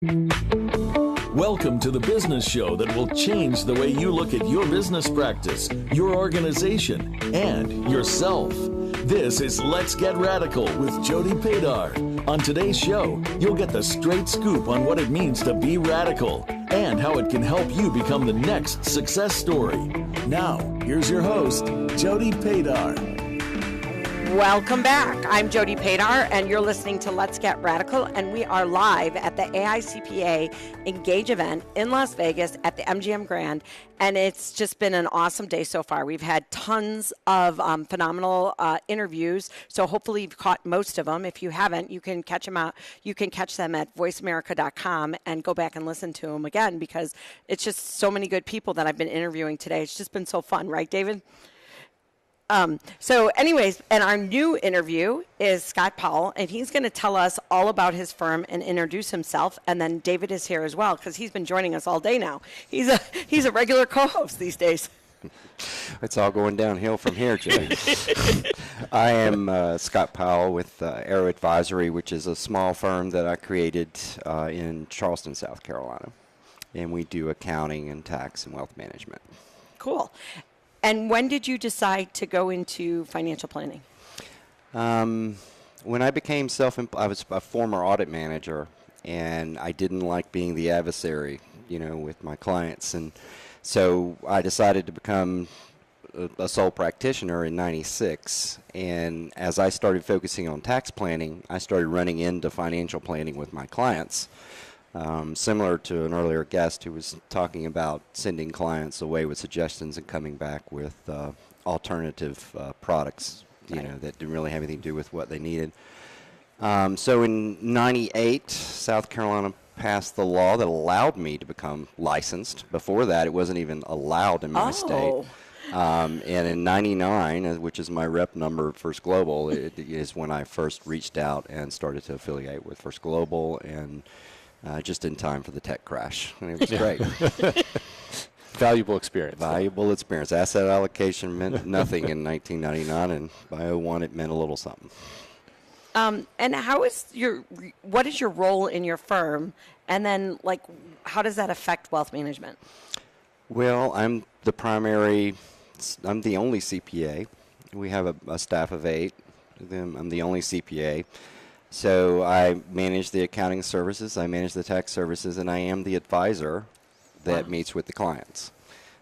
Welcome to the business show that will change the way you look at your business practice, your organization, and yourself. This is Let's Get Radical with Jody Padar. On today's show, you'll get the straight scoop on what it means to be radical and how it can help you become the next success story. Now, here's your host, Jody Padar. Welcome back. I'm Jody Padar, and you're listening to Let's Get Radical, and we are live at the AICPA Engage event in Las Vegas at the MGM Grand, and it's just been an awesome day so far. We've had tons of phenomenal interviews, so hopefully you've caught most of them. If you haven't, you can catch them out. You can catch them at voiceamerica.com and go back and listen to them again, because it's just so many good people that I've been interviewing today. It's just been so fun, right, David? So anyways, and our new interview is Scott Powell, and he's going to tell us all about his firm and introduce himself. And then David is here as well, because he's been joining us all day now. He's a regular co-host these days. It's all going downhill from here, Jay. I am Scott Powell with Arrow Advisory, which is a small firm that I created in Charleston, South Carolina. And we do accounting and tax and wealth management. Cool. And when did you decide to go into financial planning? When I became I was a former audit manager, and I didn't like being the adversary, with my clients. And so I decided to become a sole practitioner in '96. And as I started focusing on tax planning, I started running into financial planning with my clients. Similar to an earlier guest who was talking about sending clients away with suggestions and coming back with alternative products, that didn't really have anything to do with what they needed. So in '98, South Carolina passed the law that allowed me to become licensed. Before that, it wasn't even allowed in my state. And in '99, which is my rep number at First Global, it is when I first reached out and started to affiliate with First Global, and just in time for the tech crash. And it was great. Valuable experience. Valuable experience. Asset allocation meant nothing in 1999, and by '01 it meant a little something. And what is your role in your firm? And then, how does that affect wealth management? Well, I'm the only CPA. We have a staff of 8. I'm the only CPA. So I manage the accounting services, I manage the tax services, and I am the advisor that meets with the clients.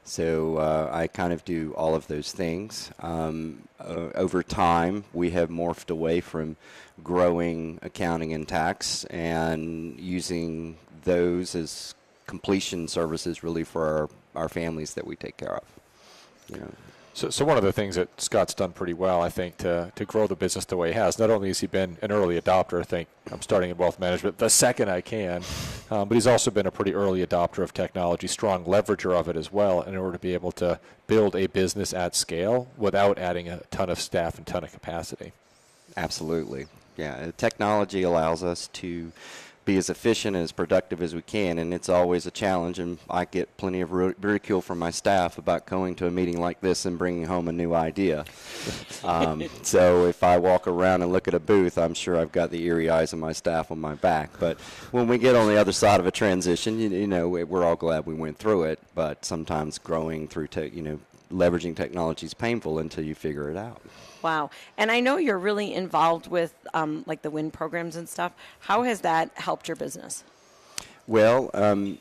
So I kind of do all of those things. Over time, we have morphed away from growing accounting and tax and using those as completion services really for our families that we take care of. So one of the things that Scott's done pretty well, I think, to grow the business the way he has, not only has he been an early adopter, I think I'm starting in wealth management the second I can, but he's also been a pretty early adopter of technology, strong leverager of it as well, in order to be able to build a business at scale without adding a ton of staff and ton of capacity. Absolutely. Yeah, technology allows us to be as efficient and as productive as we can, and it's always a challenge, and I get plenty of ridicule from my staff about going to a meeting like this and bringing home a new idea. So if I walk around and look at a booth, I'm sure I've got the eerie eyes of my staff on my back. But when we get on the other side of a transition, we're all glad we went through it, but sometimes growing through leveraging technology is painful until you figure it out. Wow. And I know you're really involved with the WIN programs and stuff. How has that helped your business? Well,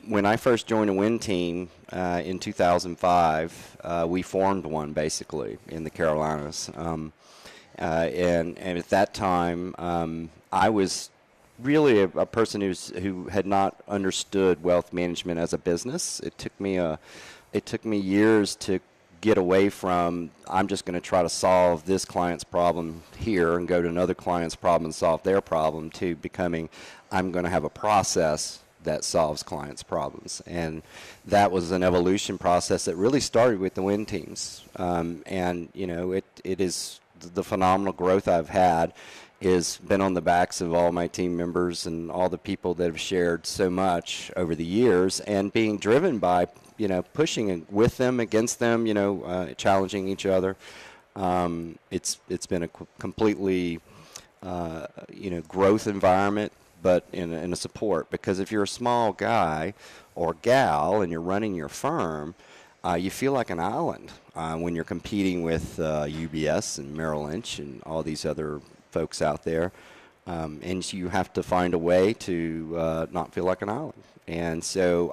when I first joined a WIN team in 2005, we formed one basically in the Carolinas. And at that time, I was really a person who had not understood wealth management as a business. It took me years to get away from, I'm just going to try to solve this client's problem here and go to another client's problem and solve their problem, to becoming, I'm going to have a process that solves clients' problems. And that was an evolution process that really started with the WIN teams. And, it is the phenomenal growth I've had has been on the backs of all my team members and all the people that have shared so much over the years, and being driven by pushing with them, against them, challenging each other. It's been a completely, growth environment, but in a support. Because if you're a small guy or gal and you're running your firm, you feel like an island when you're competing with UBS and Merrill Lynch and all these other folks out there. And you have to find a way to not feel like an island. And so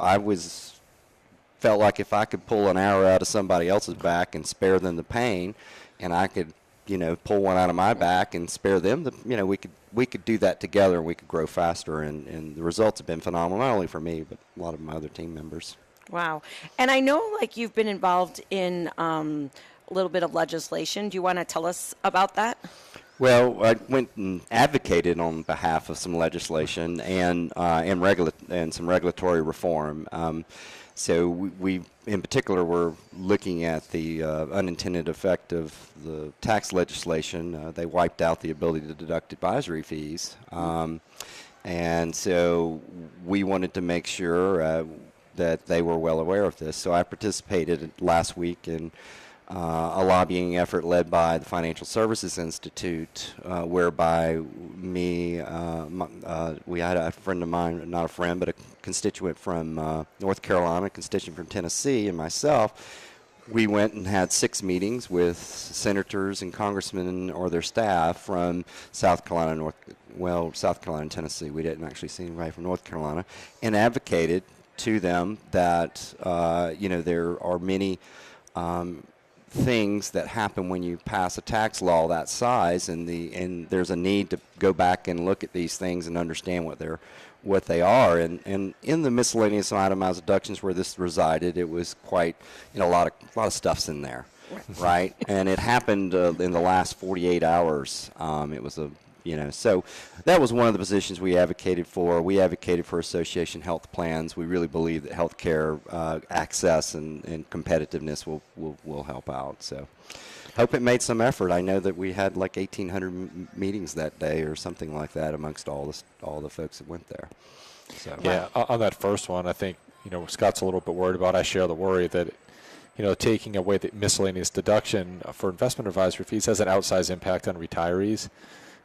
felt like if I could pull an arrow out of somebody else's back and spare them the pain, and I could, pull one out of my back and spare them we could do that together, and we could grow faster. And the results have been phenomenal, not only for me, but a lot of my other team members. Wow. And I know, you've been involved in a little bit of legislation. Do you want to tell us about that? Well, I went and advocated on behalf of some legislation and some regulatory reform. So we, in particular, were looking at the unintended effect of the tax legislation. They wiped out the ability to deduct advisory fees. And so we wanted to make sure that they were well aware of this. So I participated last week in a lobbying effort led by the Financial Services Institute, whereby we had a friend of mine, not a friend, but a constituent from North Carolina, a constituent from Tennessee, and myself. We went and had 6 meetings with senators and congressmen or their staff from South Carolina, South Carolina and Tennessee. We didn't actually see anybody from North Carolina, and advocated to them that there are many things that happen when you pass a tax law that size, and there's a need to go back and look at these things and understand what they are. And in the miscellaneous and itemized deductions where this resided, it was quite, a lot of stuff's in there, right? And it happened in the last 48 hours. It was so that was one of the positions we advocated for. We advocated for association health plans. We really believe that health care access and competitiveness will help out. So hope it made some effort. I know that we had like 1,800 meetings that day or something like that amongst all the folks that went there. So yeah, on that first one, I think Scott's a little bit worried about. I share the worry that taking away the miscellaneous deduction for investment advisory fees has an outsized impact on retirees.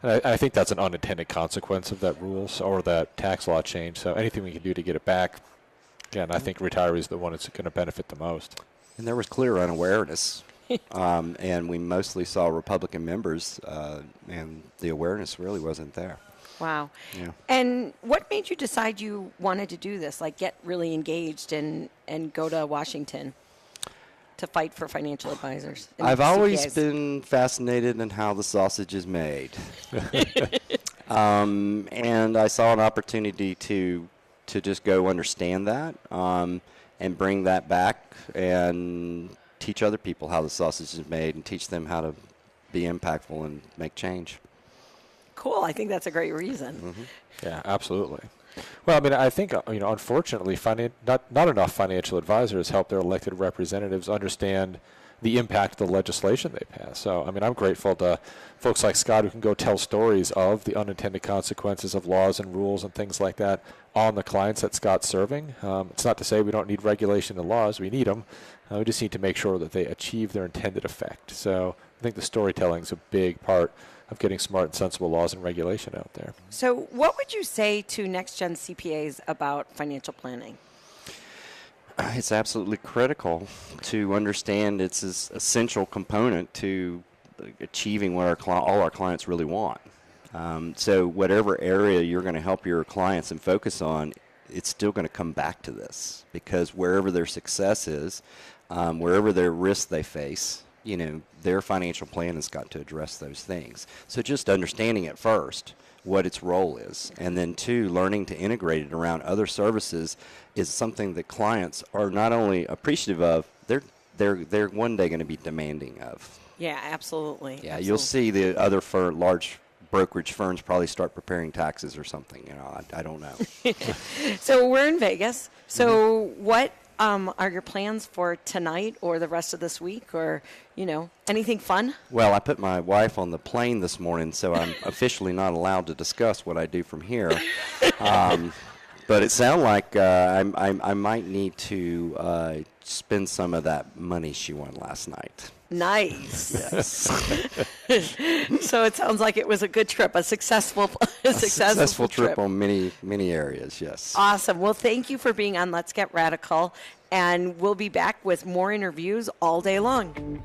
And I think that's an unintended consequence of that rules or that tax law change. So anything we can do to get it back, again, I think retirees are the one that's going to benefit the most. And there was clear unawareness. And we mostly saw Republican members, and the awareness really wasn't there. Wow. Yeah. And what made you decide you wanted to do this, get really engaged and go to Washington to fight for financial advisors? I've always been fascinated in how the sausage is made. And I saw an opportunity to just go understand that and bring that back and teach other people how the sausage is made and teach them how to be impactful and make change. Cool. I think that's a great reason. Mm-hmm. Yeah, absolutely. Well, I think, unfortunately, not enough financial advisors help their elected representatives understand the impact of the legislation they pass. So, I'm grateful to folks like Scott who can go tell stories of the unintended consequences of laws and rules and things like that on the clients that Scott's serving. It's not to say we don't need regulation and laws. We need them. We just need to make sure that they achieve their intended effect. So I think the storytelling is a big part of getting smart and sensible laws and regulation out there. So what would you say to next-gen CPAs about financial planning? It's absolutely critical to understand it's an essential component to achieving what all our clients really want. So whatever area you're going to help your clients and focus on, it's still going to come back to this, because wherever their success is, wherever their risks they face, their financial plan has got to address those things. So just understanding at first what its role is, and then 2, learning to integrate it around other services is something that clients are not only appreciative of, they're one day going to be demanding of. Yeah, absolutely. Yeah, absolutely. You'll see the other large brokerage firms probably start preparing taxes or something. I don't know. So we're in Vegas. So what are your plans for tonight or the rest of this week, or anything fun? Well, I put my wife on the plane this morning, so I'm officially not allowed to discuss what I do from here. But it sounds like I might need to spend some of that money she won last night. Nice. Yes. So it sounds like it was a good trip, a successful trip on many areas, yes. Awesome. Well, thank you for being on Let's Get Radical, and we'll be back with more interviews all day long.